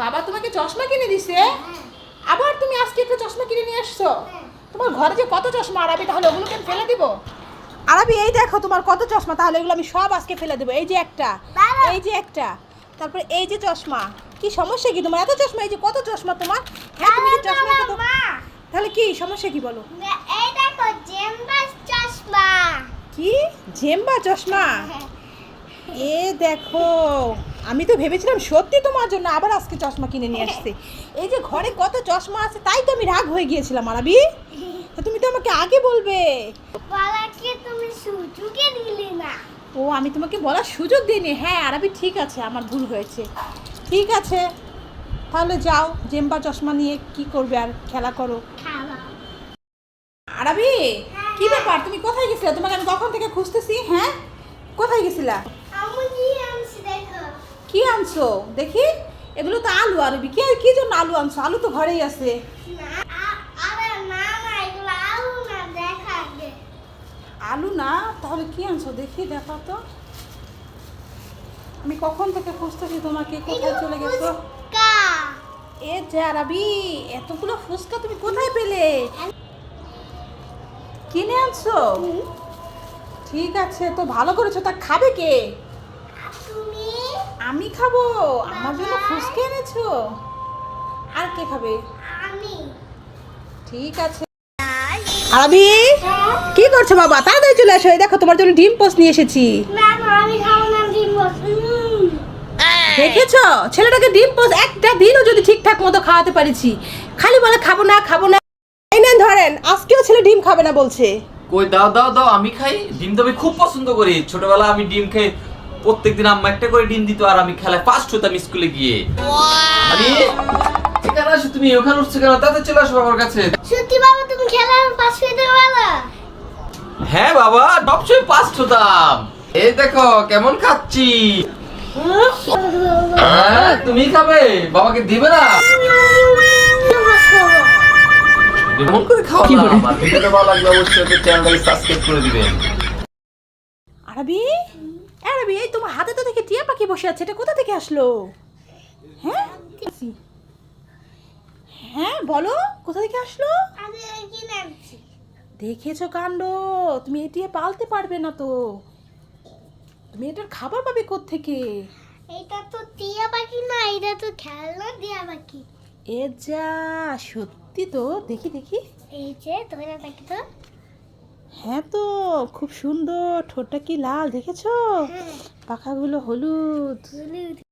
বাবা তোমাকে চশমা কিনে দিছে? আবার তুমি আজকে একটা চশমা কিনে নিয়ে আসছো? তোমার ঘরে যে কত চশমা আরাবি, তাহলে ওগুলোকে আমি ফেলে দিব? আরাবি এই দেখো তোমার কত চশমা, তাহলে এগুলো আমি সব আজকে ফেলে দেবো। এই যে একটা, এই যে একটা, তারপরে এই যে চশমা। কি সমস্যা কি তোমার এত চশমা? এই যে কত চশমা তোমার। হ্যাঁ তুমি কি চশমা কত, তাহলে কি সমস্যা কি বলো? এই দেখো জেম্বাস চশমা। কি জেম্বা চশমা? এ দেখো, আমি তো ভেবেছিলাম সত্যি তোমার জন্য আবার আজকে চশমা কিনে নিয়ে আসছে। এই যে ঘরে কত চশমা আছে, তাই তো আমি রাগ হয়ে গিয়েছিলাম আরাবি। তো তুমি তো আমাকে আগে বলবে। বলাকে তুমি সুযোগই দিলে না। ও আমি তোমাকে বলার সুযোগ দিইনি। হ্যাঁ আরাবি ঠিক আছে, আমার ভুল হয়েছে। ঠিক আছে, তাহলে যাও জেম্বা চশমা নিয়ে কি করবে আর, খেলা করো। খাওয়া। আরাবি কি ব্যাপার, তুমি কোথায় গেছিলে? তোমাকে আমি কখন থেকে খুঁজতেছি। হ্যাঁ কোথায় গেছিলা? আমি কি আনছি দেখো। কি আনছো দেখি? এগুলো তো আলু। আরবি কি কি জন্য আলু আনছো? আলু তো ঘরেই আছে। না আরে না না এগুলো আলু না, দেখা দে। আলু না, তাহলে কি আনছো দেখি, দেখো তো। আমি কখন থেকে খুঁজতেছি তোমাকে, কোথায় চলে গেছো? ফুচকা। এ যে আরবি, এতগুলো ফুচকা তুমি কোথায় পেলে? কিনে আনছো? ঠিক আছে, তো ভালো করেছো। তা খাবে কে? তুমি? আমি খাবো। আমার জন্য ফুচকা এনেছো? আর কে খাবে? আমি। ঠিক আছে। আরবি কি করছো বাবা? তাড়াতাড়ি চলে আসো। এই দেখো তোমার জন্য ডিম পোস্ট নিয়ে এসেছি। না না আমি খাবো না ডিম। দেখেছো ছেলেটাকে ডিম পোস্ট একটা দিনও যদি ঠিকঠাক মতো খাওয়াতে পারিছি, খালি বলে খাবো না খাবো না। এই নেন ধরেন, আজকেও ছেলে ডিম খাবে না বলছে। কই দাও দাও দাও, আমি খাই ডিম তো আমি খুব পছন্দ করি। ছোটবেলা আমি ডিম খাই, প্রত্যেকদিন আম্মা একটা করে ডিম দিত আর আমি খেলায় ফার্স্ট হতাম স্কুলে গিয়ে। আমি এখানে আসো, তুমি ওখানে উঠছো কেন? তাতে চলে আসো বাবার কাছে। সত্যি বাবা তুমি খেলার পাস হইতে পারলা? হ্যাঁ বাবা, সবসময় ফার্স্ট হতাম। এই দেখো কেমন খাচ্ছি। হ্যাঁ তুমি খাবে, বাবাকে দিবে না? এমন করে খাও না। আমার ভিডিওটা ভালো লাগলে অবশ্যই চ্যানেলটাকে সাবস্ক্রাইব করে দিবেন। আরবি আরবি, এই তোমার হাতে তো দেখি টিয়া পাখি বসে আছে, এটা কোথা থেকে আসলো? হ্যাঁ হ্যাঁ বলো, কোথা থেকে আসলো? আমি কিনে আনছি। দেখেছো কাণ্ড, তুমি এটি পালতে পারবে না তো। তুমি এটার খাবার পাবে কোত্থেকে? এটা তো টিয়া পাখি না, এটা তো খেলনা টিয়া পাখি। এ যা, সত্যি তো। দেখি দেখি। এই যে ধরে থাকি তো। হ্যাঁ তো, খুব সুন্দর। ঠোঁটটা কি লাল দেখেছো? হ্যাঁ। পাখাগুলো হলুদ। হলুদ।